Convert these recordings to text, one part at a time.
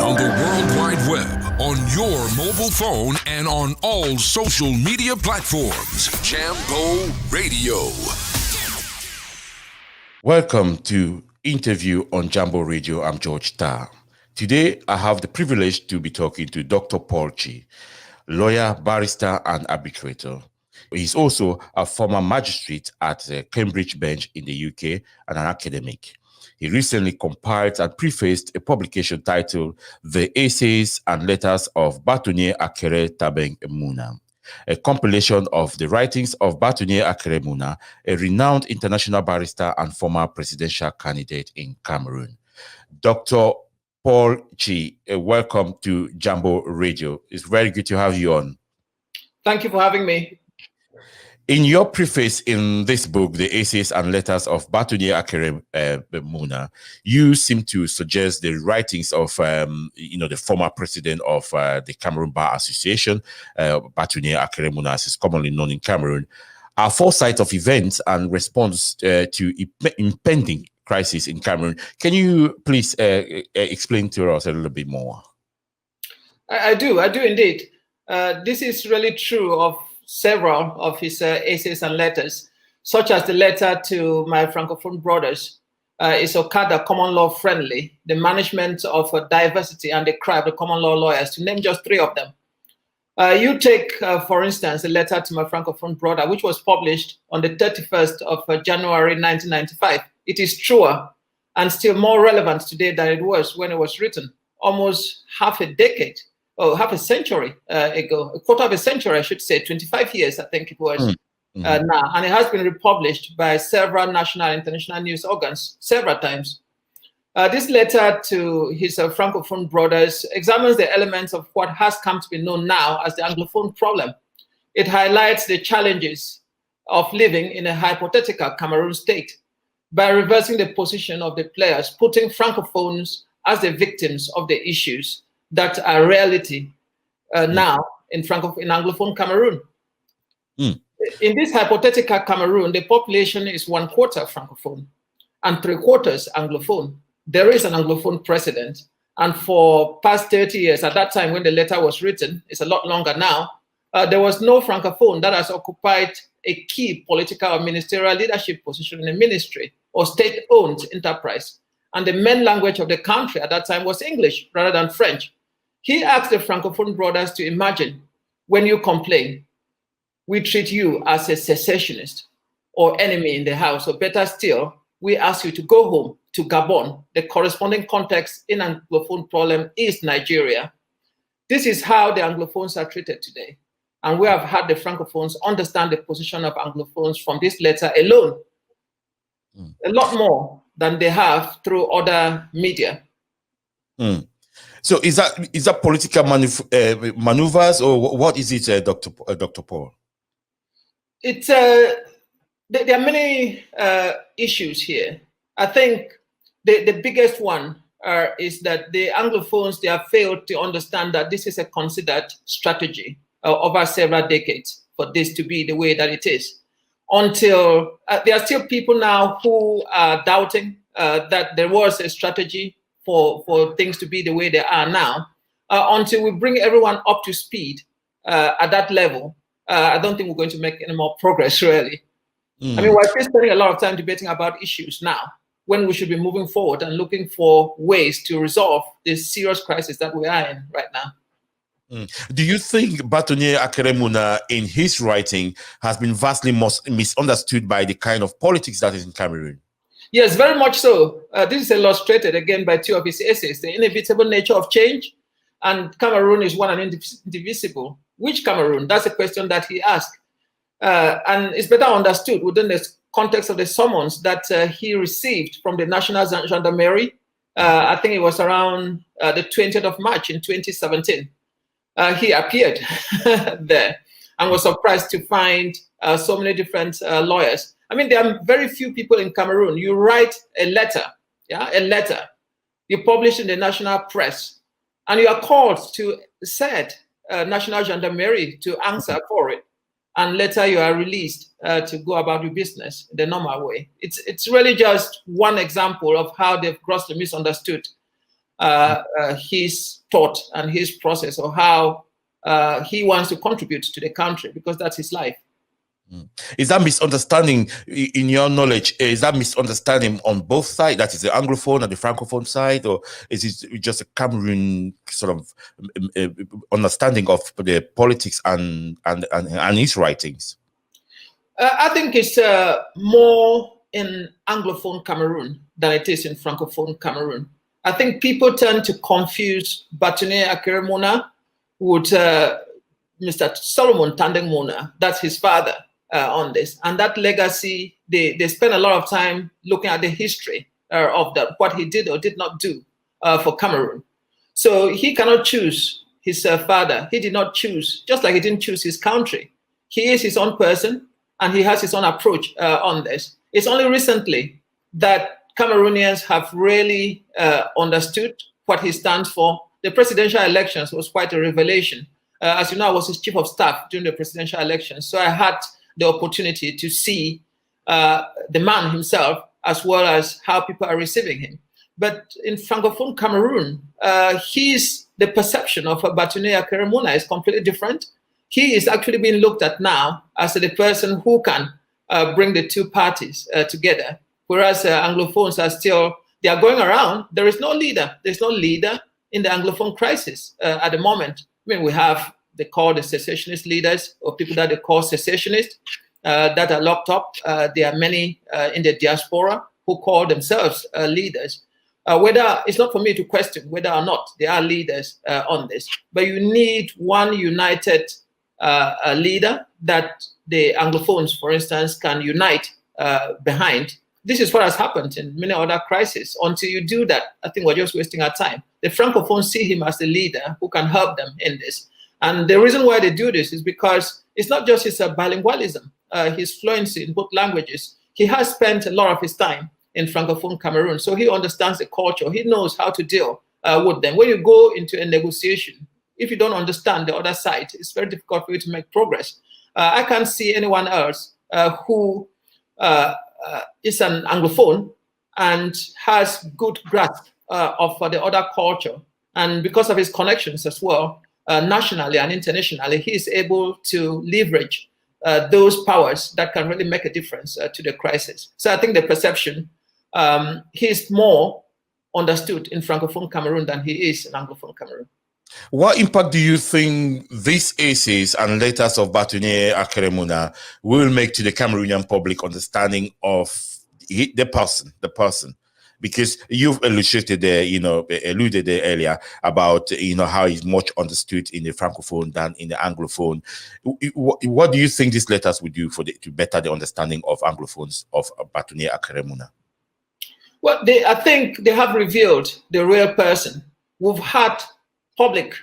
on the World Wide Web, on your mobile phone, and on all social media platforms. Jambo Radio. Welcome to Interview on Jambo Radio. I'm George Tarr. Today, I have the privilege to be talking to Dr. Paul Chiy, lawyer, barrister, and arbitrator. He's also a former magistrate at the Cambridge bench in the UK and an academic. He recently compiled and prefaced a publication titled The Essays and Letters of Batonnier Akere Tabeng Muna, a compilation of the writings of Batonnier Akere Muna, a renowned international barrister and former presidential candidate in Cameroon. Dr. Paul Chiy, welcome to Jambo Radio. It's very good to have you on. Thank you for having me. In your preface in this book, The Essays and Letters of Batonnier Akere Muna, you seem to suggest the writings of, the former president of the Cameroon Bar Association, Batonnier Akere Muna, as is commonly known in Cameroon, are foresight of events and response to impending crisis in Cameroon. Can you please explain to us a little bit more? I do indeed. This is really true of several of his essays and letters, such as the letter to my Francophone brothers, is Okada common law friendly, the management of diversity and the cry of the common law lawyers, to name just three of them. You take, for instance, a letter to my Francophone brother, which was published on the 31st of January 1995. It is truer and still more relevant today than it was when it was written, almost half a century ago, a quarter of a century, I should say, 25 years, I think it was now. And it has been republished by several national and international news organs several times. This letter to his Francophone brothers examines the elements of what has come to be known now as the Anglophone problem. It highlights the challenges of living in a hypothetical Cameroon state by reversing the position of the players, putting Francophones as the victims of the issues that are reality now in Anglophone Cameroon. In this hypothetical Cameroon, the population is 1/4 Francophone and 3/4 Anglophone. There is an Anglophone president, and for past 30 years, at that time when the letter was written, it's a lot longer now, there was no Francophone that has occupied a key political or ministerial leadership position in a ministry or state-owned enterprise. And the main language of the country at that time was English rather than French. He asked the Francophone brothers to imagine, when you complain, we treat you as a secessionist or enemy in the house, or better still, we ask you to go home to Gabon. The corresponding context in Anglophone problem is Nigeria. This is how the Anglophones are treated today. And we have had the Francophones understand the position of Anglophones from this letter alone, a lot more than they have through other media. So is that political maneuvers, or what is it, Dr. Paul? It's there are many issues here. I think the biggest one is that the Anglophones, they have failed to understand that this is a considered strategy over several decades for this to be the way that it is. Until there are still people now who are doubting that there was a strategy for things to be the way they are now, until we bring everyone up to speed at that level. I don't think we're going to make any more progress, really. I mean, we're still spending a lot of time debating about issues now, when we should be moving forward and looking for ways to resolve this serious crisis that we are in right now. Do you think Batonnier Akere Muna, in his writing, has been vastly misunderstood by the kind of politics that is in Cameroon? Yes, very much so. This is illustrated again by two of his essays, The Inevitable Nature of Change and Cameroon is One and Indivisible. Which Cameroon? That's a question that he asked. And it's better understood within the context of the summons that he received from the National Gendarmerie. I think it was around the 20th of March in 2017. He appeared there and was surprised to find so many different lawyers. I mean, there are very few people in Cameroon. You write a letter, you publish in the national press, and you are called to said National Gendarmerie to answer for it. And later you are released to go about your business the normal way. It's really just one example of how they've grossly misunderstood his thought and his process, or how he wants to contribute to the country, because that's his life. Is that misunderstanding, in your knowledge, is that misunderstanding on both sides? That is the Anglophone and the Francophone side, or is it just a Cameroon sort of understanding of the politics and his writings? I think it's more in Anglophone Cameroon than it is in Francophone Cameroon. I think people tend to confuse Batonnier Akere Muna with Mr. Solomon Tandeng Muna. That's his father. On this, and that legacy, they spend a lot of time looking at the history of that, what he did or did not do for Cameroon. So he cannot choose his father. He did not choose, just like he didn't choose his country. He is his own person, and he has his own approach on this. It's only recently that Cameroonians have really understood what he stands for. The presidential elections was quite a revelation. As you know, I was his chief of staff during the presidential elections, so I had the opportunity to see the man himself, as well as how people are receiving him. But in Francophone Cameroon, the perception of Batonnier Akere Muna is completely different. He is actually being looked at now as the person who can bring the two parties together, whereas Anglophones are still, they are going around. There is no leader. There's no leader in the Anglophone crisis at the moment. I mean, we have, they call the secessionist leaders, or people that they call secessionists that are locked up. There are many in the diaspora who call themselves leaders. Whether it's not for me to question whether or not they are leaders on this, but you need one united leader that the Anglophones, for instance, can unite behind. This is what has happened in many other crises. Until you do that, I think we're just wasting our time. The Francophones see him as the leader who can help them in this. And the reason why they do this is because it's not just his bilingualism, his fluency in both languages. He has spent a lot of his time in Francophone Cameroon, so he understands the culture. He knows how to deal with them. When you go into a negotiation, if you don't understand the other side, it's very difficult for you to make progress. I can't see anyone else who is an Anglophone and has good grasp of the other culture. And because of his connections as well, nationally and internationally, he is able to leverage those powers that can really make a difference to the crisis. So I think the perception, he's more understood in Francophone Cameroon than he is in Anglophone Cameroon. What impact do you think these essays and letters of Batonnier Akere Muna will make to the Cameroonian public understanding of the person? Because you've illustrated there, alluded there earlier about, how he's much understood in the Francophone than in the Anglophone. What do you think these letters would do to better the understanding of Anglophones of Batonnier Akere Muna? Well, I think they have revealed the real person. We've had public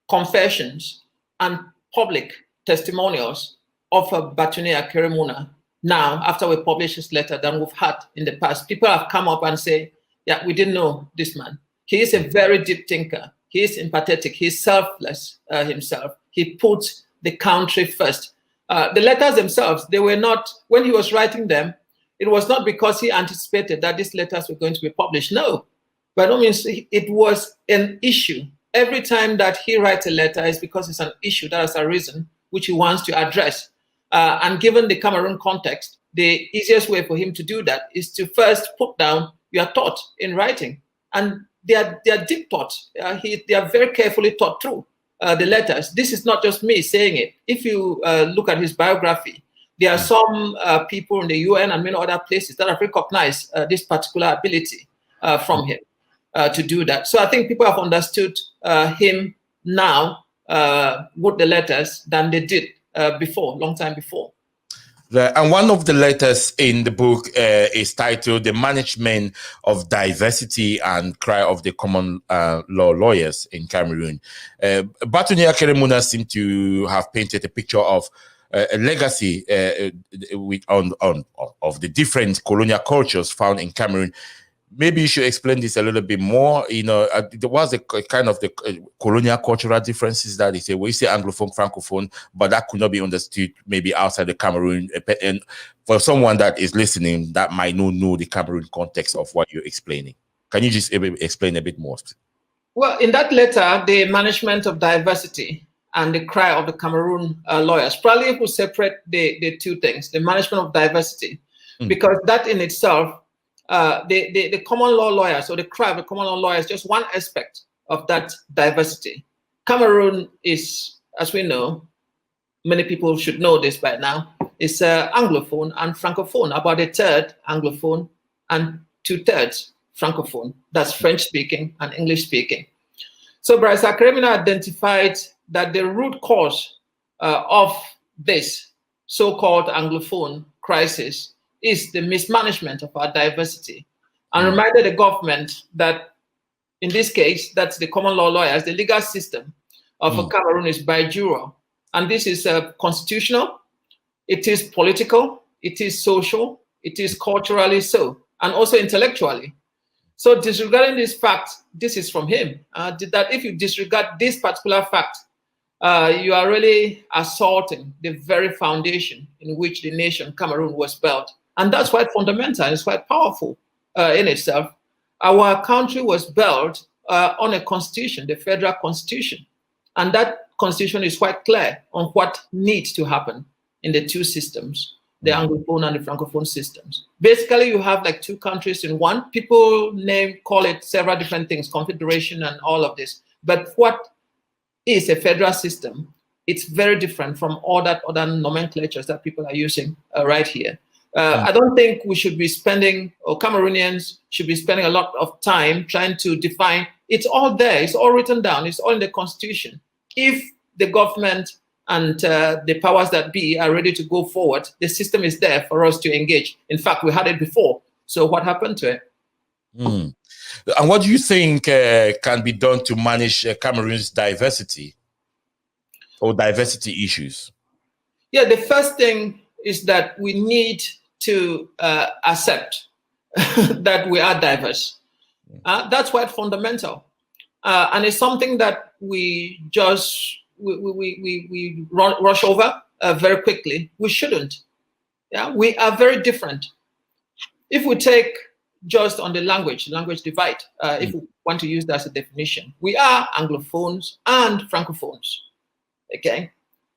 confessions and public testimonials of Batonnier Akere Muna now, after we publish this letter, than we've had in the past. People have come up and say, yeah, we didn't know this man. He is a very deep thinker. He is empathetic. He's selfless himself. He puts the country first. The letters themselves, they were not, when he was writing them, it was not because he anticipated that these letters were going to be published. No, by no means. It was an issue. Every time that he writes a letter, it's because it's an issue that has arisen, which he wants to address. And given the Cameroon context, the easiest way for him to do that is to first put down your thought in writing. And they are deep thoughts. They are very carefully thought through, the letters. This is not just me saying it. If you look at his biography, there are some people in the UN and many other places that have recognized this particular ability from him to do that. So I think people have understood him now with the letters than they did before, long time before. And one of the letters in the book is titled "The Management of Diversity and Cry of the Common Law Lawyers in Cameroon." Batonnier Akere Muna seemed to have painted a picture of a legacy of the different colonial cultures found in Cameroon. Maybe you should explain this a little bit more. There was a kind of the colonial cultural differences that they say, we say Anglophone, Francophone, but that could not be understood maybe outside the Cameroon. And for someone that is listening that might not know the Cameroon context of what you're explaining, can you just explain a bit more? Well, in that letter, the management of diversity and the cry of the Cameroon lawyers, probably if we separate the two things, the management of diversity, because that in itself, the common law lawyers, or the cry of the common law lawyers, is just one aspect of that diversity. Cameroon is, as we know, many people should know this by now, is Anglophone and Francophone, about a third Anglophone and 2/3 Francophone. That's French speaking and English speaking. So Batonnier Akere identified that the root cause of this so-called Anglophone crisis is the mismanagement of our diversity, and reminded the government that in this case, that's the common law lawyers, the legal system of Cameroon is by juro. And this is constitutional, it is political, it is social, it is culturally so, and also intellectually. So disregarding this fact, this is from him, that if you disregard this particular fact, you are really assaulting the very foundation in which the nation Cameroon was built. And that's quite fundamental, it's quite powerful in itself. Our country was built on a constitution, the federal constitution. And that constitution is quite clear on what needs to happen in the two systems, the Anglophone and the Francophone systems. Basically, you have like two countries in one. People call it several different things, confederation and all of this. But what is a federal system? It's very different from all that other nomenclatures that people are using right here. I don't think we should be spending, or Cameroonians should be spending a lot of time trying to define. It's all there, it's all written down, it's all in the constitution. If the government and the powers that be are ready to go forward, the system is there for us to engage. In fact, we had it before. So what happened to it? And what do you think can be done to manage Cameroon's diversity or diversity issues? Yeah, the first thing is that we need to accept that we are diverse. That's quite fundamental. And it's something that we just we rush over very quickly. We shouldn't. Yeah, we are very different. If we take just on the language divide, if we want to use that as a definition, we are Anglophones and Francophones. Okay.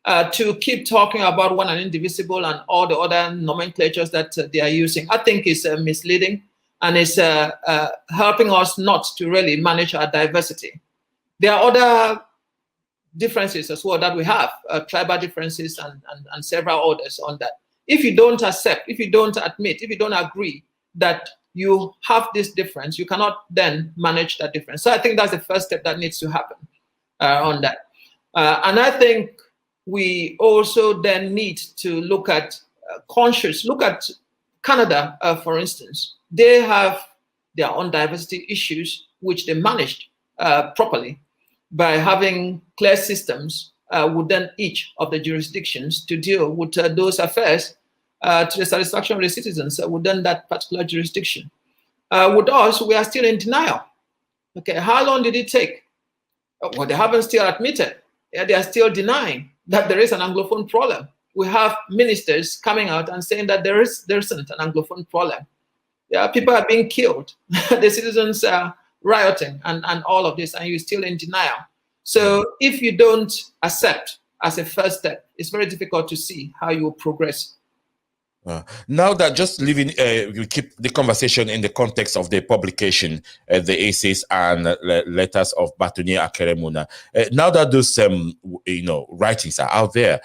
To keep talking about one and indivisible and all the other nomenclatures that they are using, I think is misleading, and is helping us not to really manage our diversity. There are other differences as well that we have, tribal differences and several others on that. If you don't accept, if you don't admit, if you don't agree that you have this difference, you cannot then manage that difference. So I think that's the first step that needs to happen on that. And I think we also then need to look at look at Canada, for instance. They have their own diversity issues, which they managed properly by having clear systems within each of the jurisdictions to deal with those affairs to the satisfaction of the citizens within that particular jurisdiction. With us, we are still in denial. Okay, how long did it take? Well, they haven't still admitted. Yeah, they are still denying that there is an Anglophone problem. We have ministers coming out and saying that there isn't an Anglophone problem. Yeah, people are being killed. The citizens are rioting and all of this, and you're still in denial. So if you don't accept as a first step, it's very difficult to see how you will progress. Now that just leaving, you keep the conversation in the context of the publication, the essays and letters of Batonnier Akere. Now that those writings are out there,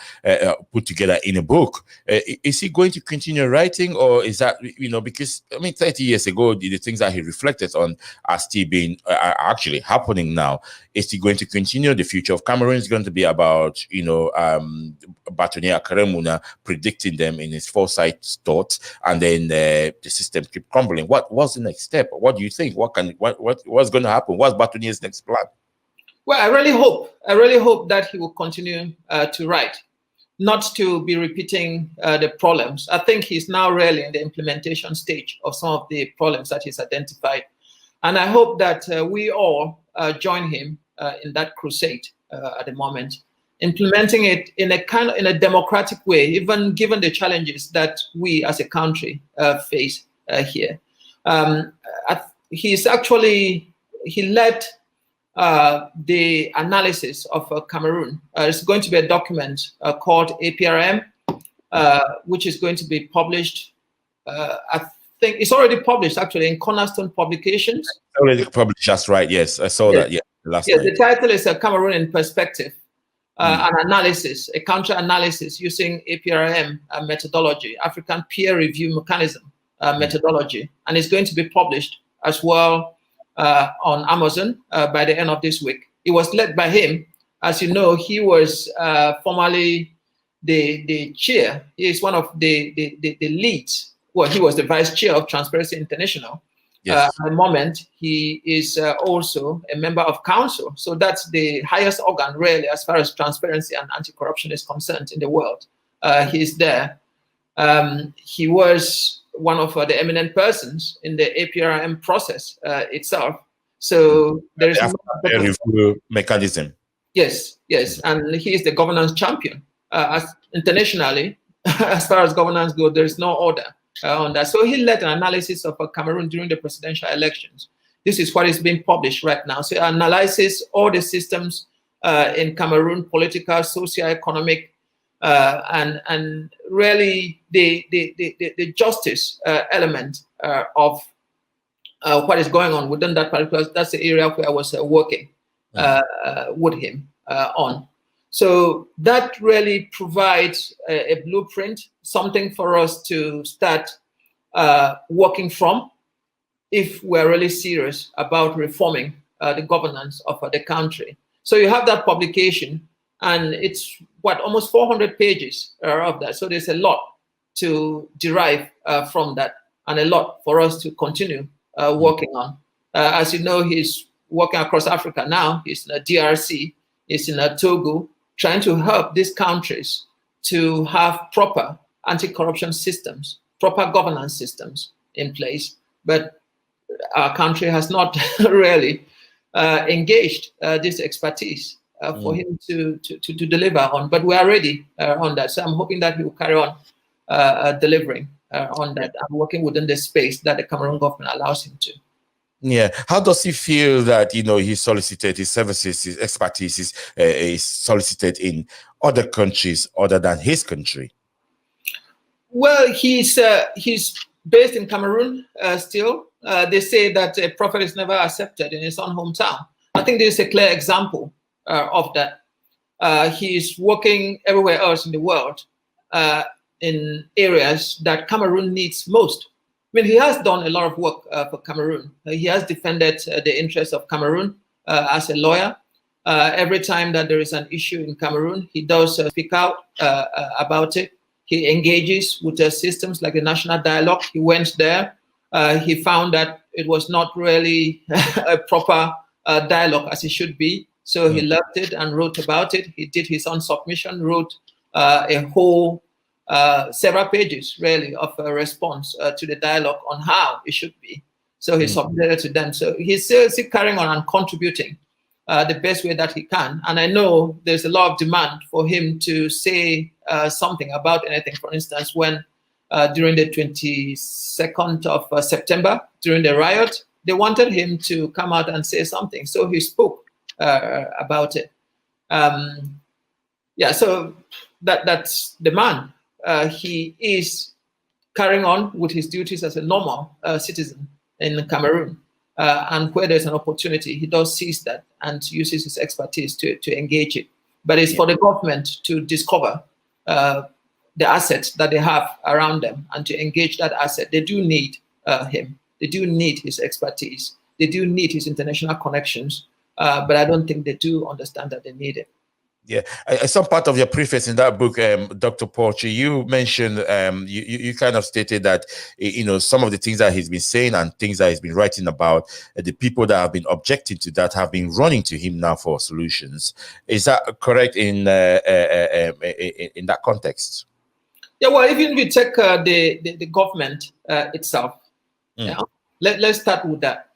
put together in a book, is he going to continue writing, or is that because 30 years ago the things that he reflected on are still being are actually happening now? Is he going to continue? The future of Cameroon is going to be about Batonnier Akere predicting them in his foresight thoughts, and then the system keep crumbling. What's the next step? What do you think? What's going to happen? What's Batonnier's next plan? Well, I really hope that he will continue to write, not to be repeating the problems. I think he's now really in the implementation stage of some of the problems that he's identified, and I hope that we all join him in that crusade at the moment, implementing it in a democratic way, even given the challenges that we as a country face here. He led the analysis of Cameroon. It's going to be a document called APRM, which is going to be published. I think it's already published actually in Cornerstone Publications. Already published, that's right. Yes, I saw that. Yeah, last night. The title is Cameroon in Perspective, an analysis, a counter-analysis using APRM methodology, African peer review mechanism methodology, and it's going to be published as well on Amazon by the end of this week. It was led by him. As you know, he was formerly the chair. He is one of the leads. Well, he was the vice chair of Transparency International. Yes. At the moment, he is also a member of council. So that's the highest organ, really, as far as transparency and anti-corruption is concerned in the world. He's there. He was one of the eminent persons in the APRM process itself. So there is a review mechanism. Yes, yes, and he is the governance champion. Internationally, as far as governance goes, there is no order on that. So he led an analysis of Cameroon during the presidential elections. This is what is being published right now. So analyzes all the systems in Cameroon, political, socio-economic, and really the justice element of what is going on within that particular. That's the area where I was working with him on. So that really provides a blueprint, something for us to start working from if we're really serious about reforming the governance of the country. So you have that publication, and it's almost 400 pages of that. So there's a lot to derive from that, and a lot for us to continue working on. As you know, he's working across Africa now. He's in a DRC, he's in a Togo, trying to help these countries to have proper anti-corruption systems, proper governance systems in place. But our country has not really engaged this expertise for him to deliver on. But we are ready on that. So I'm hoping that he will carry on delivering on that and working within the space that the Cameroon government allows him to. Yeah. How does he feel that, he solicited his services, his expertise is solicited in other countries other than his country? Well, he's based in Cameroon still. They say that a prophet is never accepted in his own hometown. I think this is a clear example of that. He's working everywhere else in the world in areas that Cameroon needs most. I mean, he has done a lot of work for Cameroon. He has defended the interests of Cameroon as a lawyer. Every time that there is an issue in Cameroon, he does speak out about it. He engages with the systems like the National Dialogue. He went there. He found that it was not really a proper dialogue as it should be. So he left it and wrote about it. He did his own submission, wrote a whole several pages really of a response to the dialogue on how it should be. So he submitted it to them. So he's still carrying on and contributing the best way that he can. And I know there's a lot of demand for him to say something about anything. For instance, when during the 22nd of September, during the riot, they wanted him to come out and say something. So he spoke about it. Yeah, so that's the man. He is carrying on with his duties as a normal citizen in Cameroon. And where there's an opportunity, he does seize that and uses his expertise to engage it. But it's for the government to discover the assets that they have around them and to engage that asset. They do need him. They do need his expertise. They do need his international connections. But I don't think they do understand that they need it. Yeah, some part of your preface in that book, Dr. Paul Chiy, you mentioned, you kind of stated that, some of the things that he's been saying and things that he's been writing about, the people that have been objecting to that have been running to him now for solutions. Is that correct in that context? Yeah, well, even if we take the government itself, let's start with that.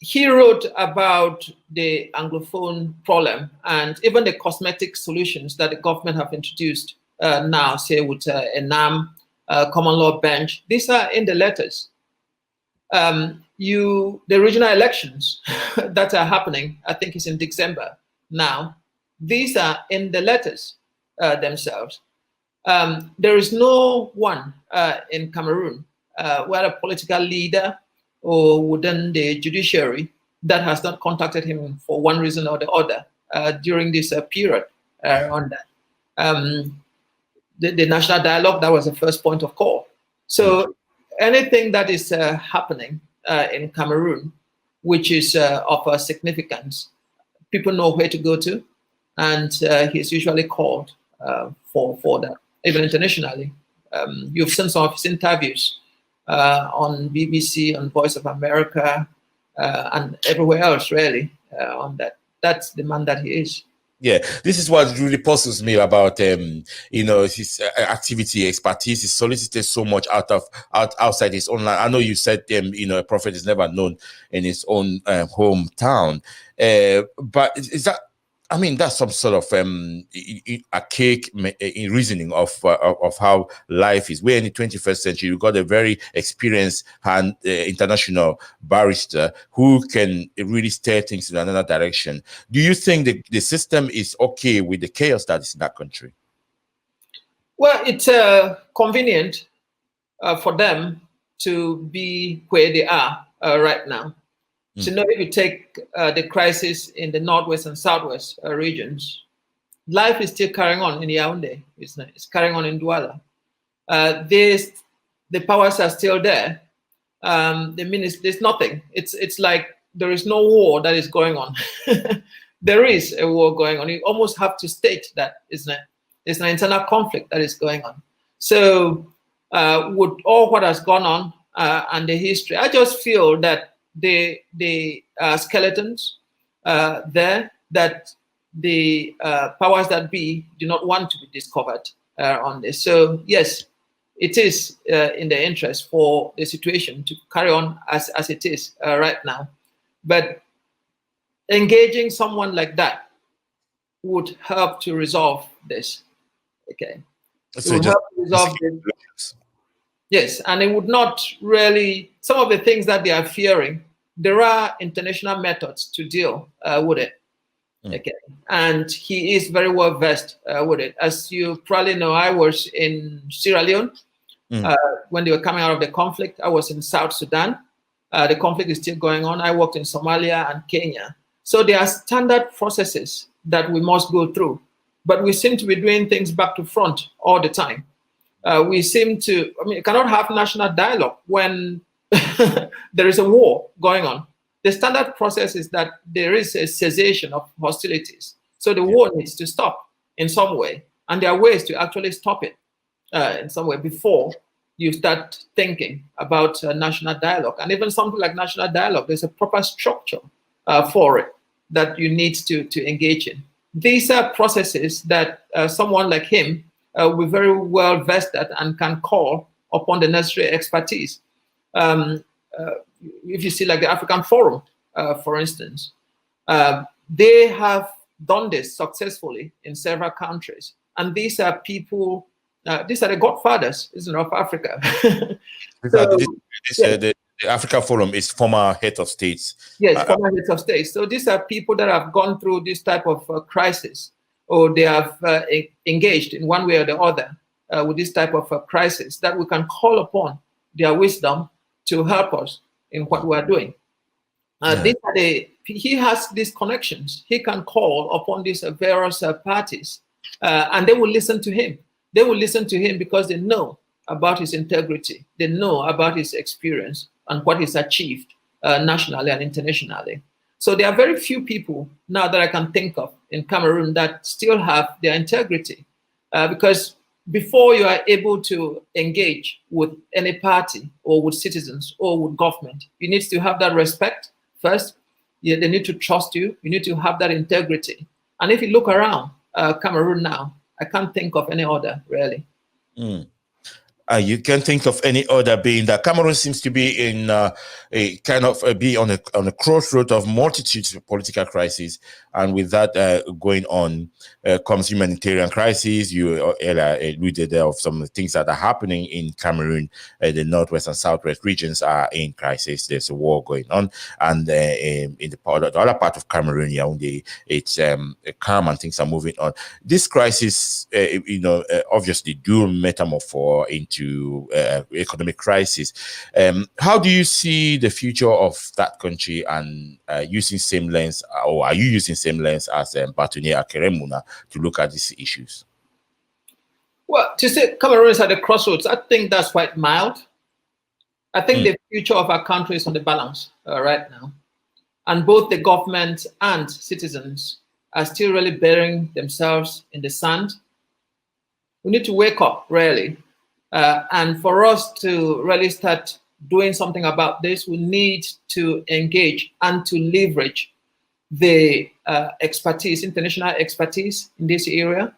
He wrote about the Anglophone problem and even the cosmetic solutions that the government have introduced now, say with a NAM, common law bench. These are in the letters. The regional elections that are happening, I think it's in December now. These are in the letters themselves. There is no one in Cameroon, whether a political leader or within the judiciary, that has not contacted him for one reason or the other during this period on that. The national dialogue, that was the first point of call. So anything that is happening in Cameroon, which is of significance, people know where to go to, and he's usually called for that, even internationally. You've seen some of his interviews on BBC, on Voice of America, and everywhere else, really, on that. That's the man that he is. Yeah, this is what really puzzles me about his activity, expertise. He solicited so much outside his own land. I know you said a prophet is never known in his own hometown, but is that? I mean, that's some sort of archaic reasoning of how life is. We're in the 21st century. You've got a very experienced and international barrister who can really steer things in another direction. Do you think the system is okay with the chaos that is in that country? Well, it's convenient for them to be where they are right now. So now if you take the crisis in the Northwest and Southwest regions, life is still carrying on in Yaoundé. It's carrying on in Douala. The powers are still there. There's nothing. It's like there is no war that is going on. There is a war going on. You almost have to state that it's an internal conflict that is going on. So with all what has gone on and the history, I just feel that the skeletons there that the powers that be do not want to be discovered on this. So yes, it is in their interest for the situation to carry on as it is right now. But engaging someone like that would help to resolve this. Okay, it would help to resolve this. Yes, and it would not really, some of the things that they are fearing, there are international methods to deal with it. Okay, and he is very well versed with it. As you probably know, I was in Sierra Leone when they were coming out of the conflict. I was in South Sudan. The conflict is still going on. I worked in Somalia and Kenya. So there are standard processes that we must go through, but we seem to be doing things back to front all the time. We seem to, you cannot have national dialogue when there is a war going on. The standard process is that there is a cessation of hostilities. So the war needs to stop in some way. And there are ways to actually stop it in some way before you start thinking about national dialogue. And even something like national dialogue, there's a proper structure for it that you need to engage in. These are processes that someone like him will be very well vested and can call upon the necessary expertise. If you see like the African Forum, for instance, they have done this successfully in several countries. And these are people, these are the godfathers, of Africa. The African Forum is former head of states. Yes, former heads of states. So these are people that have gone through this type of crisis, or they have engaged in one way or the other with this type of crisis, that we can call upon their wisdom to help us in what we are doing. He has these connections. He can call upon these various parties, and they will listen to him. They will listen to him because they know about his integrity. They know about his experience and what he's achieved nationally and internationally. So there are very few people now that I can think of in Cameroon that still have their integrity, because before you are able to engage with any party or with citizens or with government, you need to have that respect first. They need to trust you. You need to have that integrity. And if you look around Cameroon now, I can't think of any other, really. You can think of any other, being that Cameroon seems to be in a kind of be on a crossroad of multitudes of political crises, and with that going on comes humanitarian crises. You alluded of some of the things that are happening in Cameroon. The northwest and southwest regions are in crisis. There's a war going on, and in the other part of Cameroon, Yaoundé, it's calm and things are moving on. This crisis, obviously do metamorphose into economic crisis. How do you see the future of that country, and using same lens, or are you using same lens as Batonnier Akere to look at these issues? Well, to say Cameroon is at the crossroads, I think that's quite mild. I think the future of our country is on the balance right now. And both the government and citizens are still really burying themselves in the sand. We need to wake up, really. And for us to really start doing something about this, we need to engage and to leverage the expertise, international expertise in this area,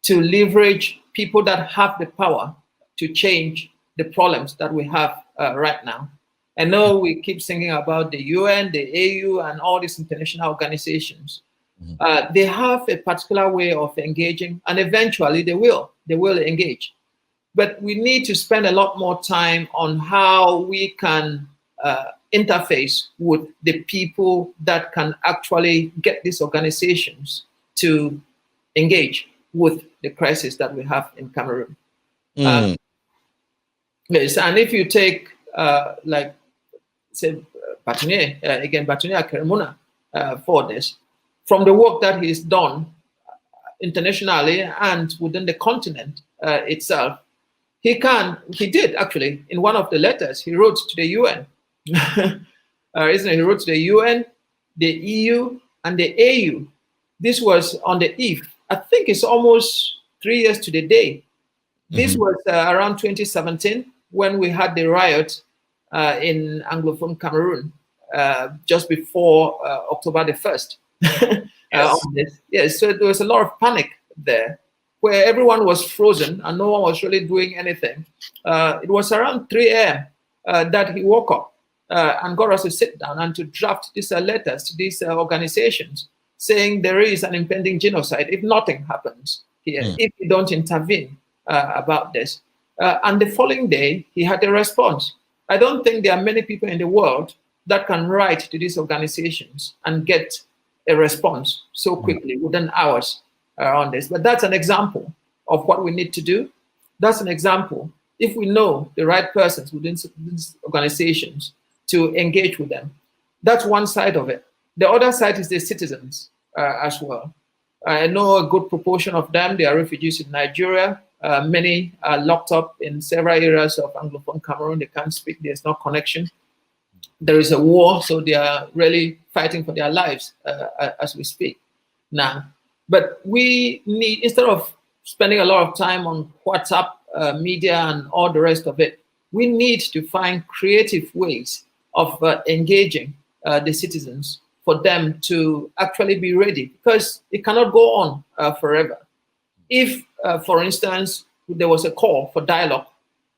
to leverage people that have the power to change the problems that we have right now. I know we keep singing about the UN, the AU, and all these international organizations. They have a particular way of engaging, and eventually they will engage. But we need to spend a lot more time on how we can interface with the people that can actually get these organizations to engage with the crisis that we have in Cameroon. Yes, and if you take, like, say, Batonnier Akere for this, from the work that he's done internationally and within the continent itself, he did actually, in one of the letters he wrote to the UN, isn't it? He wrote to the UN, the EU, and the AU. This was on the eve, I think it's almost 3 years to the day. This was around 2017 when we had the riot in Anglophone Cameroon, just before October the 1st. Yes, so there was a lot of panic there, where everyone was frozen and no one was really doing anything. It was around 3 a.m. That he woke up and got us to sit down and to draft these letters to these organizations, saying there is an impending genocide if nothing happens here, if we don't intervene about this. And the following day, he had a response. I don't think there are many people in the world that can write to these organizations and get a response so quickly, within hours on this. But that's an example of what we need to do. That's an example. If we know the right persons within these organizations, to engage with them. That's one side of it. The other side is the citizens as well. I know a good proportion of them, they are refugees in Nigeria. Many are locked up in several areas of Anglophone Cameroon. They can't speak, there's no connection. There is a war, so they are really fighting for their lives as we speak now. But we need, instead of spending a lot of time on WhatsApp, media, and all the rest of it, we need to find creative ways of engaging the citizens for them to actually be ready, because it cannot go on forever. If, for instance, there was a call for dialogue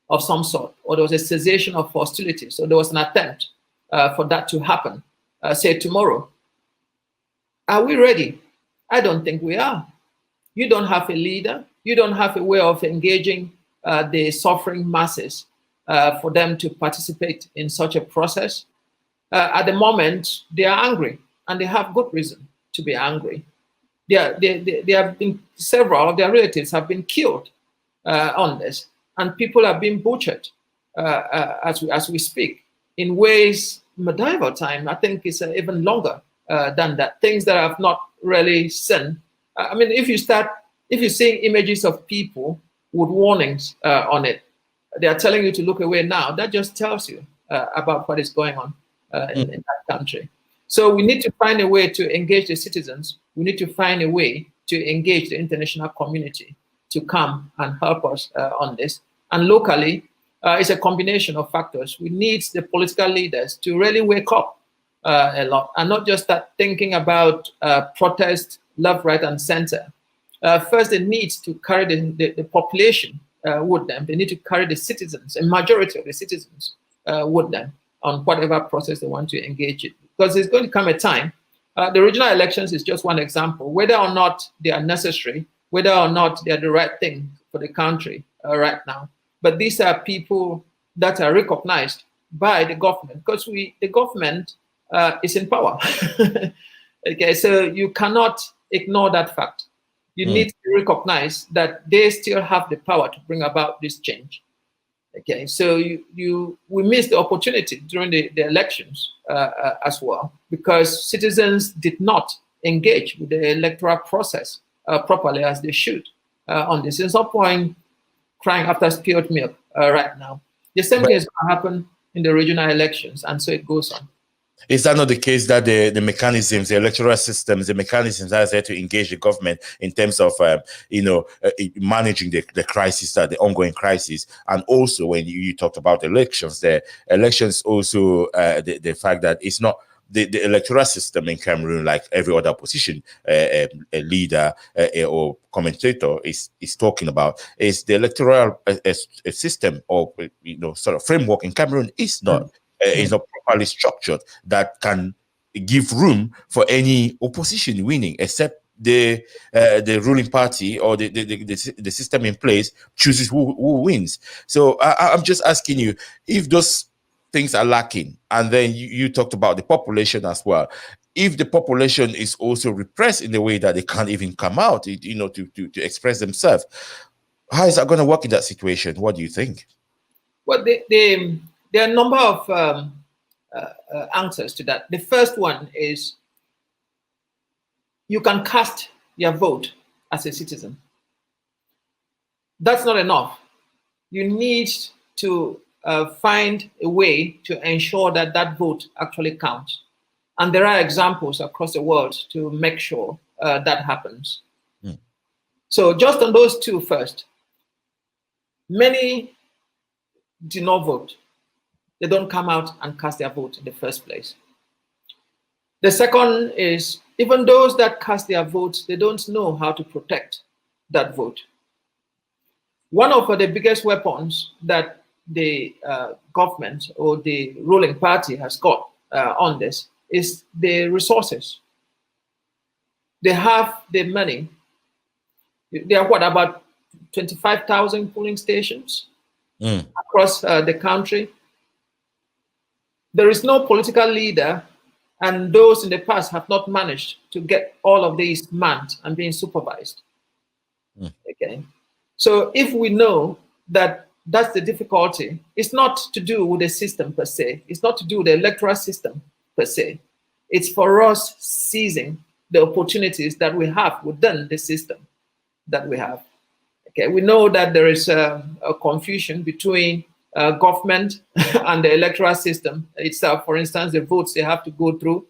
of some sort, or there was a cessation of hostilities, so there was an attempt for that to happen, say tomorrow, are we ready? I don't think we are. You don't have a leader. You don't have a way of engaging the suffering masses for them to participate in such a process. At the moment, they are angry, and they have good reason to be angry. They have been, several of their relatives have been killed on this, and people are being butchered as we speak in ways medieval time. I think it's even longer than that. Things that I have not really seen. I mean, if you're seeing images of people with warnings on it, they are telling you to look away now. That just tells you about what is going on in that country. So we need to find a way to engage the citizens. We need to find a way to engage the international community to come and help us on this. And locally, it's a combination of factors. We need the political leaders to really wake up a lot and not just start thinking about protest left, right, and center. First, they need to carry the population with them. They need to carry the citizens, a majority of the citizens with them on whatever process they want to engage in. Because there's going to come a time, the regional elections is just one example, whether or not they are necessary, whether or not they are the right thing for the country right now. But these are people that are recognized by the government, because the government is in power. Okay, so you cannot ignore that fact. You need to recognize that they still have the power to bring about this change. Okay, so we missed the opportunity during the elections as well, because citizens did not engage with the electoral process properly as they should on this. There's no point crying after spilled milk right now. The same thing is going to happen in the regional elections, and so it goes on. Is that not the case that the mechanisms, the electoral systems, the mechanisms that are there to engage the government in terms of, managing the crisis, the ongoing crisis, and also when you talked about elections, the elections also the fact that it's not the electoral system in Cameroon, like every other opposition a leader or commentator is talking about, is the electoral system or sort of framework in Cameroon is not. Is not properly structured that can give room for any opposition winning, except the ruling party or the system in place chooses who wins. So I'm just asking you, if those things are lacking, and then you talked about the population as well. If the population is also repressed in the way that they can't even come out, to express themselves, how is that going to work in that situation? What do you think? Well, there are a number of answers to that. The first one is you can cast your vote as a citizen. That's not enough. You need to find a way to ensure that that vote actually counts. And there are examples across the world to make sure that happens. So just on those two first, many do not vote. They don't come out and cast their vote in the first place. The second is, even those that cast their votes, they don't know how to protect that vote. One of the biggest weapons that the government or the ruling party has got on this is the resources. They have the money. There are about 25,000 polling stations across the country. There is no political leader, and those in the past have not managed to get all of these manned and being supervised. Okay, so if we know that that's the difficulty, it's not to do with the system per se. It's not to do with the electoral system per se. It's for us seizing the opportunities that we have within the system that we have. Okay, we know that there is a confusion between government and the electoral system itself. For instance, the votes they have to go through,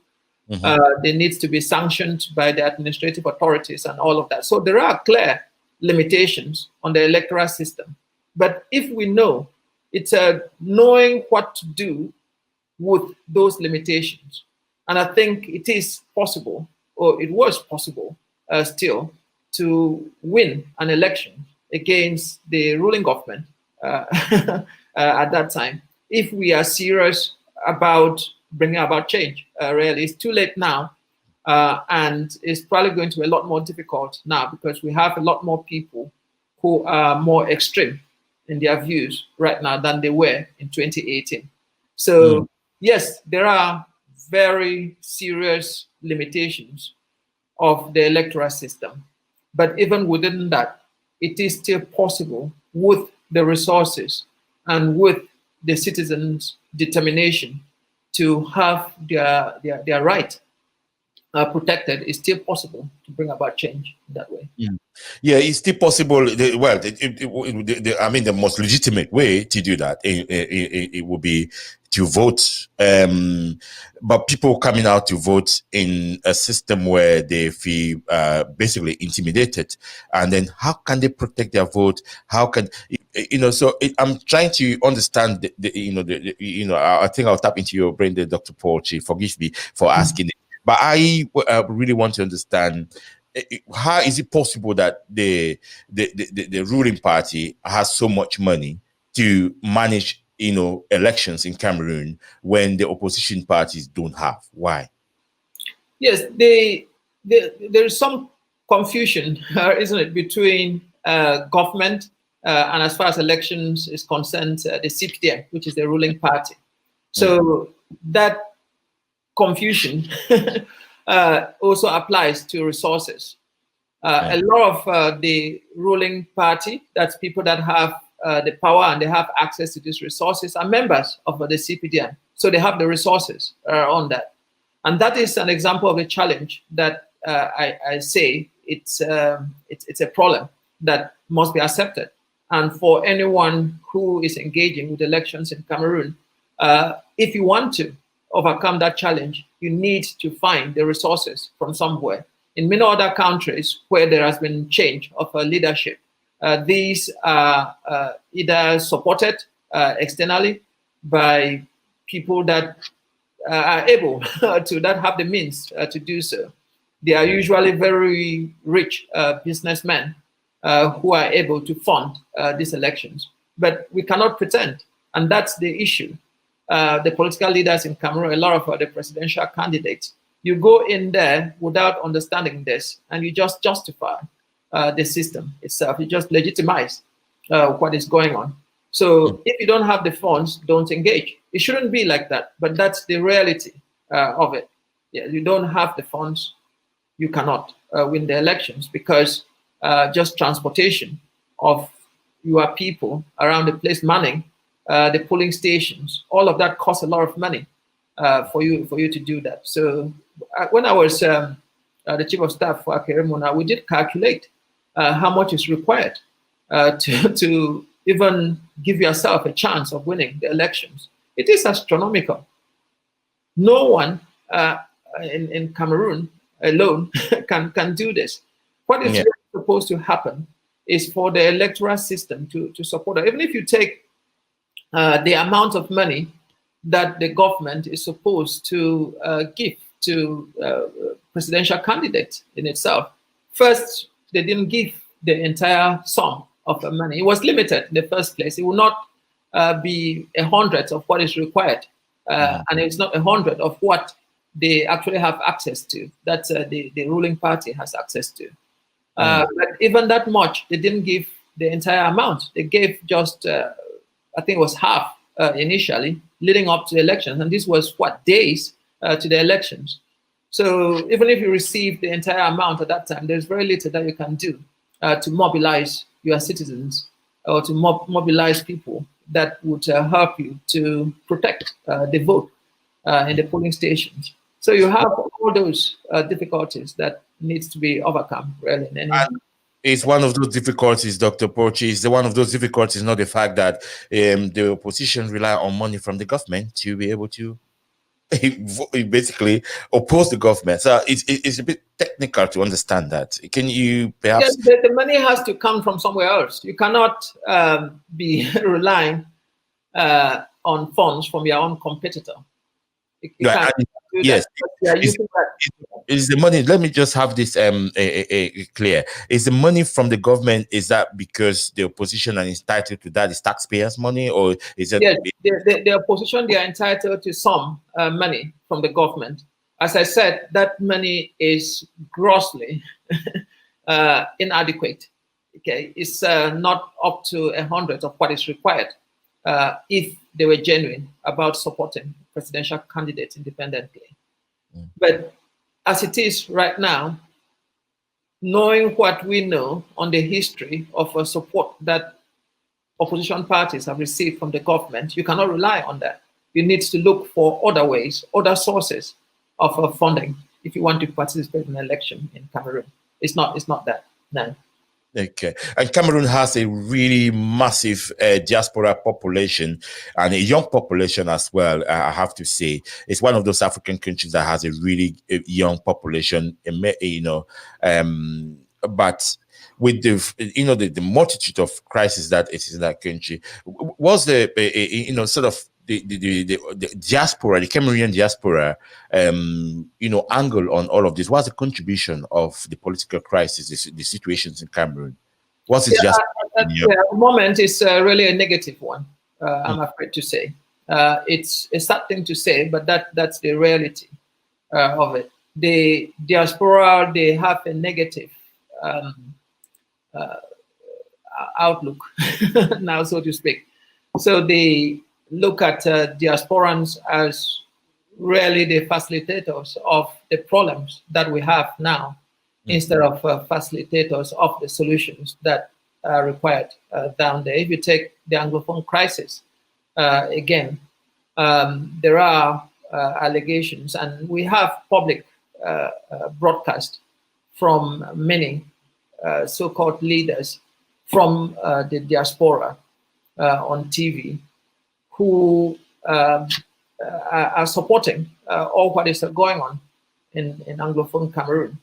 they need to be sanctioned by the administrative authorities and all of that. So there are clear limitations on the electoral system. But if we know, it's knowing what to do with those limitations. And I think it is possible, or it was possible still, to win an election against the ruling government at that time, if we are serious about bringing about change. Really, it's too late now, and it's probably going to be a lot more difficult now, because we have a lot more people who are more extreme in their views right now than they were in 2018. So yes, there are very serious limitations of the electoral system, but even within that, it is still possible with the resources and with the citizens' determination to have their right protected. It's still possible to bring about change in that way. Yeah, it's still possible. I mean, the most legitimate way to do that, it would be to vote. But people coming out to vote in a system where they feel basically intimidated, and then how can they protect their vote? How can So I'm trying to understand. I think I'll tap into your brain, there, Dr. Paul Chiy. Forgive me for asking it, but I really want to understand. how is it possible that the ruling party has so much money to manage, elections in Cameroon when the opposition parties don't have? Why? Yes, there is some confusion, isn't it, between government and, as far as elections is concerned, the CPDM, which is the ruling party. So that confusion also applies to resources. A lot of the ruling party, that's people that have the power and they have access to these resources, are members of the CPDM. So they have the resources on that. And that is an example of a challenge that I say it's a problem that must be accepted. And for anyone who is engaging with elections in Cameroon, if you want to overcome that challenge, you need to find the resources from somewhere. In many other countries where there has been change of leadership, these are either supported externally by people that are able to, that have the means to do so. They are usually very rich businessmen who are able to fund these elections. But we cannot pretend, and that's the issue. The political leaders in Cameroon, a lot of the presidential candidates, you go in there without understanding this, and you just justify the system itself. You just legitimize what is going on. So if you don't have the funds, don't engage. It shouldn't be like that, but that's the reality of it. Yeah, you don't have the funds, you cannot win the elections, because just transportation of your people around the place, manning the polling stations, all of that costs a lot of money for you to do that. So when I was the chief of staff for Akere, we did calculate how much is required to even give yourself a chance of winning the elections. It is astronomical. No one in Cameroon alone can do this. What is really supposed to happen is for the electoral system to support it. Even if you take the amount of money that the government is supposed to give to presidential candidates in itself, first, they didn't give the entire sum of the money. It was limited in the first place. It will not be 100 of what is required, and it's not 100 of what they actually have access to, that the ruling party has access to. But even that much, they didn't give the entire amount. They gave just, I think it was half initially, leading up to the elections. And this was, what, days to the elections. So even if you receive the entire amount at that time, there's very little that you can do to mobilize your citizens or to mobilize people that would help you to protect the vote in the polling stations. So you have all those difficulties that needs to be overcome, really. It's one of those difficulties, Dr. Paul Chiy. It's one of those difficulties, not the fact that the opposition rely on money from the government to be able to basically oppose the government. So it's a bit technical to understand that. Can you perhaps... Yes, the money has to come from somewhere else. You cannot be relying on funds from your own competitor. Yes, is the money, let me just have this clear. Is the money from the government, is that because the opposition are entitled to that, is taxpayers' money, or is it... Yes, the opposition, they are entitled to some money from the government. As I said, that money is grossly inadequate. Okay, it's not up to 100 of what is required if they were genuine about supporting presidential candidates independently. But as it is right now, knowing what we know on the history of support that opposition parties have received from the government, you cannot rely on that. You need to look for other ways, other sources of funding if you want to participate in an election in Cameroon. It's not that, no. Okay, and Cameroon has a really massive diaspora population and a young population as well. I have to say, it's one of those African countries that has a really young population. But with the multitude of crises that it is in that country, was the sort of the diaspora, the Cameroonian diaspora, angle on all of this? What's the contribution of the political crisis, the situations in Cameroon? What's it just? At the moment, it's really a negative one. I'm afraid to say. It's a sad thing to say, but that's the reality of it. The diaspora, they have a negative outlook now, so to speak. So they look at diasporans as really the facilitators of the problems that we have now, instead of facilitators of the solutions that are required down there. If you take the Anglophone crisis, again, there are allegations, and we have public broadcast from many so-called leaders from the diaspora on TV who are supporting all what is going on in Anglophone Cameroon.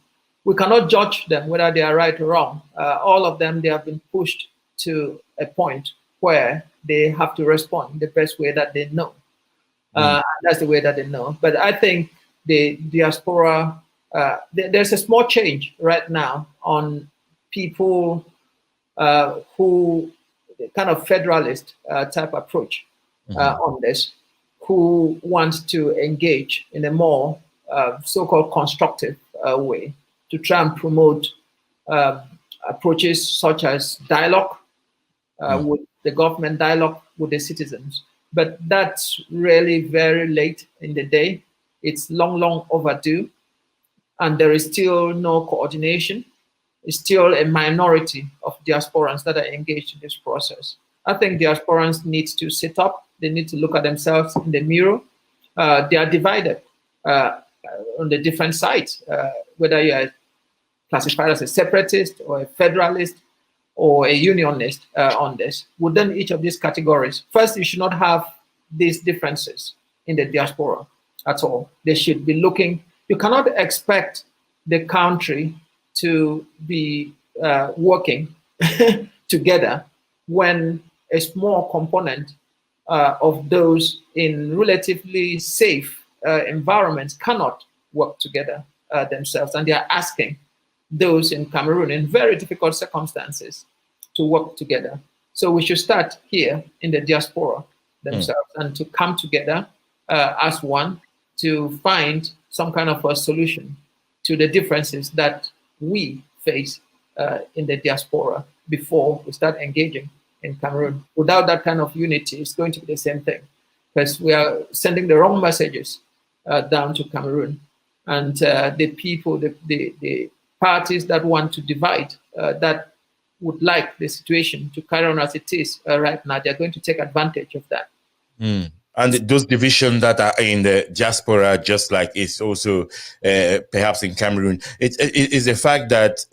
We cannot judge them whether they are right or wrong. All of them, they have been pushed to a point where they have to respond the best way that they know. That's the way that they know. But I think the diaspora, there's a small change right now on people who kind of federalist type approach on this, who want to engage in a more so-called constructive way to try and promote approaches such as dialogue with the government, dialogue with the citizens. But that's really very late in the day. It's long, long overdue. And there is still no coordination. It's still a minority of diasporans that are engaged in this process. I think diasporans need to sit up. They need to look at themselves in the mirror. They are divided on the different sides, whether you are classified as a separatist or a federalist or a unionist on this. Within each of these categories, first, you should not have these differences in the diaspora at all. They should be looking. You cannot expect the country to be working together when a small component of those in relatively safe environments cannot work together themselves. And they are asking those in Cameroon in very difficult circumstances to work together. So we should start here in the diaspora themselves and to come together as one to find some kind of a solution to the differences that we face in the diaspora before we start engaging in Cameroon. Without that kind of unity, it's going to be the same thing, because we are sending the wrong messages down to Cameroon. And the people, the parties that want to divide, that would like the situation to carry on as it is right now, they're going to take advantage of that. And those divisions that are in the diaspora, just like it's also perhaps in Cameroon, it is the fact that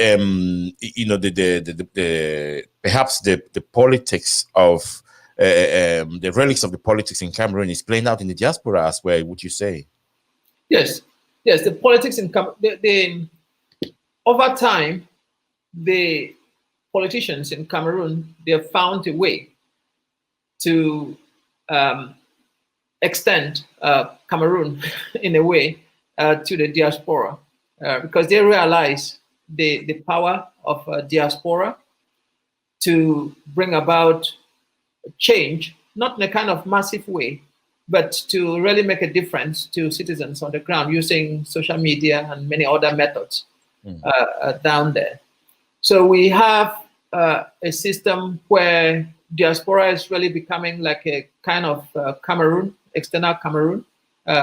perhaps the politics of the relics of the politics in Cameroon is playing out in the diaspora as well. Would you say? Yes. The politics in Cameroon. Over time, the politicians in Cameroon, they have found a way to extend Cameroon in a way to the diaspora because they realize the power of diaspora to bring about change, not in a kind of massive way, but to really make a difference to citizens on the ground using social media and many other methods down there. So we have a system where diaspora is really becoming like a kind of Cameroon, external Cameroon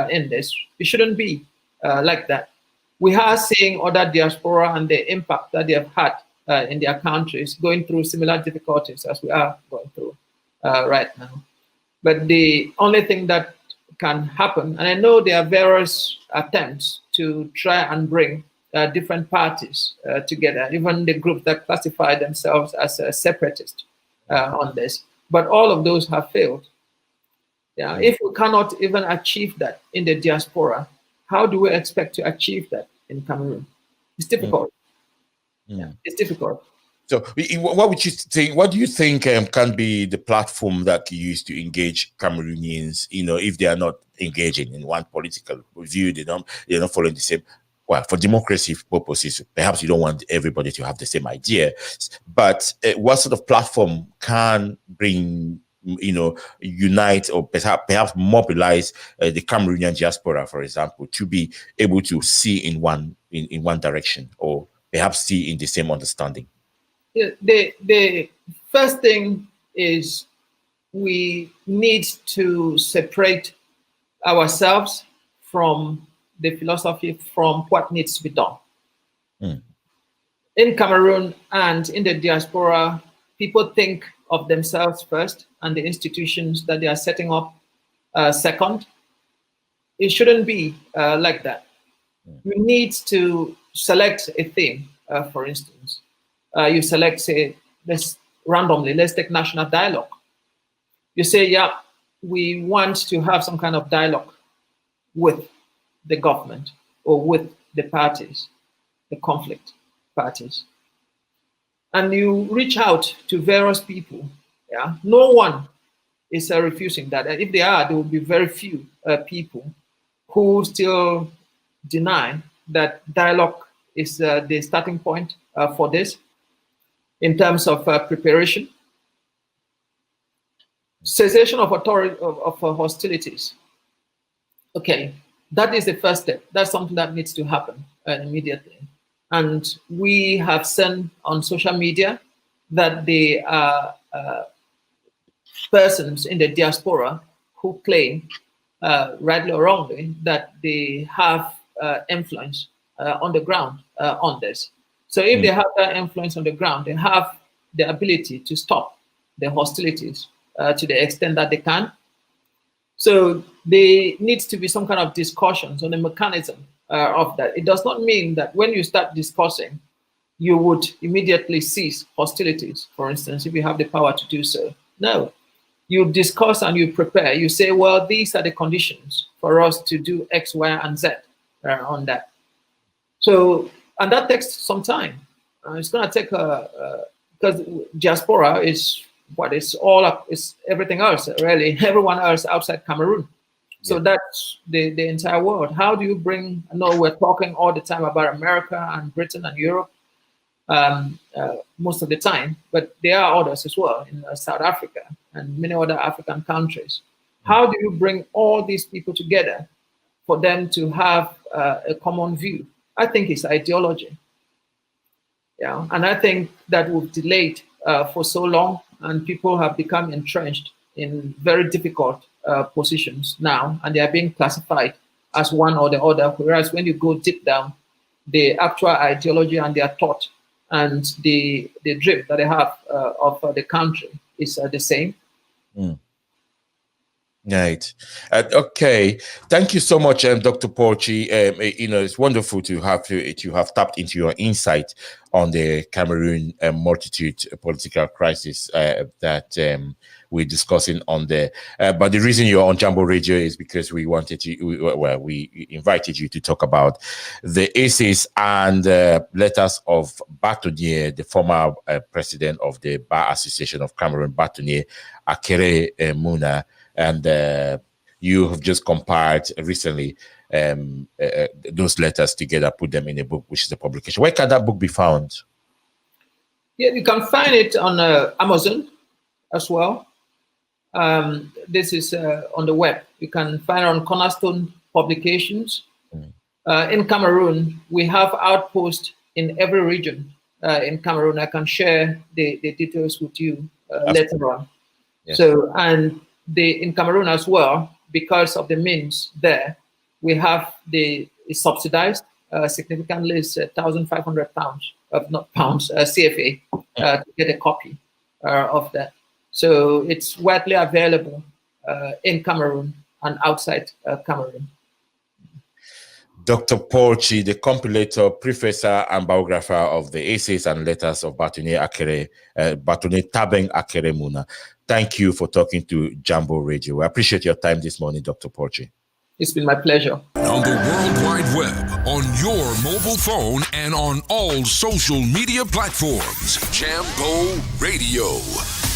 in this. It shouldn't be like that. We are seeing other diaspora and the impact that they have had in their countries going through similar difficulties as we are going through right now. But the only thing that can happen, and I know there are various attempts to try and bring different parties together, even the groups that classify themselves as a separatist on this. But all of those have failed. Yeah, if we cannot even achieve that in the diaspora, how do we expect to achieve that in Cameroon? It's difficult. Yeah, it's difficult. So, what would you think? What do you think can be the platform that you use to engage Cameroonians? If they are not engaging in one political view, they're not following the same. Well, for democracy purposes, perhaps you don't want everybody to have the same idea. But what sort of platform can bring, unite or perhaps mobilize the Cameroonian diaspora, for example, to be able to see in one direction, or perhaps see in the same understanding? The first thing is we need to separate ourselves from the philosophy, from what needs to be done. In Cameroon and in the diaspora, people think of themselves first and the institutions that they are setting up second. It shouldn't be like that. We need to select a theme, for instance. You select, say, let's take national dialogue. You say, yeah, we want to have some kind of dialogue with the government or with the parties, the conflict parties. And you reach out to various people. Yeah, no one is refusing that. If they are, there will be very few people who still deny that dialogue is the starting point for this. In terms of preparation, cessation of hostilities. Okay, that is the first step. That's something that needs to happen immediately. And we have seen on social media that the persons in the diaspora who claim, rightly or wrongly, that they have influence on the ground on this. So if they have that influence on the ground, they have the ability to stop the hostilities to the extent that they can. So there needs to be some kind of discussions on the mechanism of that. It does not mean that when you start discussing, you would immediately cease hostilities, for instance, if you have the power to do so. No, you discuss and you prepare. You say, well, these are the conditions for us to do X, Y, and Z on that. So, and that takes some time. It's going to take because diaspora is what is all is everything else, really, everyone else outside Cameroon. So that's the entire world. How do you bring? I know we're talking all the time about America and Britain and Europe most of the time, but there are others as well in South Africa and many other African countries. How do you bring all these people together for them to have a common view? I think it's ideology. Yeah, and I think that we've delayed for so long, and people have become entrenched in very difficult positions now, and they are being classified as one or the other. Whereas when you go deep down, the actual ideology and their thought and the dream that they have of the country is the same. Right. Okay. Thank you so much, Dr. Paul Chiy. It's wonderful to have tapped into your insight on the Cameroon multitude political crisis that we're discussing on there. But the reason you're on Jambo Radio is because we invited you to talk about the essays and letters of Batonnier, the former president of the Bar Association of Cameroon, Batonnier Akere Muna. And you have just compiled recently those letters together, put them in a book, which is a publication. Where can that book be found? Yeah, you can find it on Amazon as well. This is on the web. You can find it on Cornerstone Publications. In Cameroon, we have outposts in every region in Cameroon. I can share the details with you later on. Yes. So, and in Cameroon as well, because of the means there, we have it's subsidized significantly. It's £1,500, not pounds, CFA, to get a copy of that. So it's widely available in Cameroon and outside Cameroon. Dr. Paul Chiy, the compilator, prefacer, and biographer of the essays and letters of Batonnier Akere, Batonnier Tabeng Akere Muna. Thank you for talking to Jambo Radio. I appreciate your time this morning, Dr. Paul Chiy. It's been my pleasure. On the World Wide Web, on your mobile phone, and on all social media platforms. Jambo Radio.